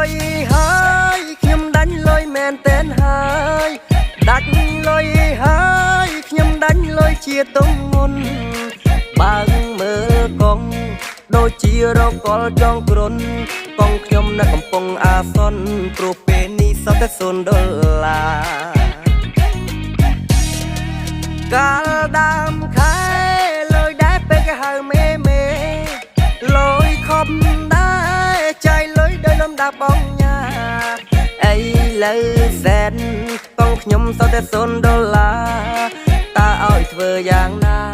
យហើយខ្ញុំដាញ់លុយមែនតែនហើយដាច់លុយហើយខ្ញុំដាញ់លុយជាទុំមុនបើមើលកងដូចជារកលចងគ្រុនកងខ្ញុំនៅកំពុងអាសន្នព្រោះពេលនេះសតតែ$0កាលដើមខែលុយដែរពេលគេហៅមេលុយខប់ដែរចាយលុយដោយលំដាប់បងញ៉ាអីលើសែនកងខ្ញុំសតតែ$0តើឲ្យធ្វើយ៉ាងណា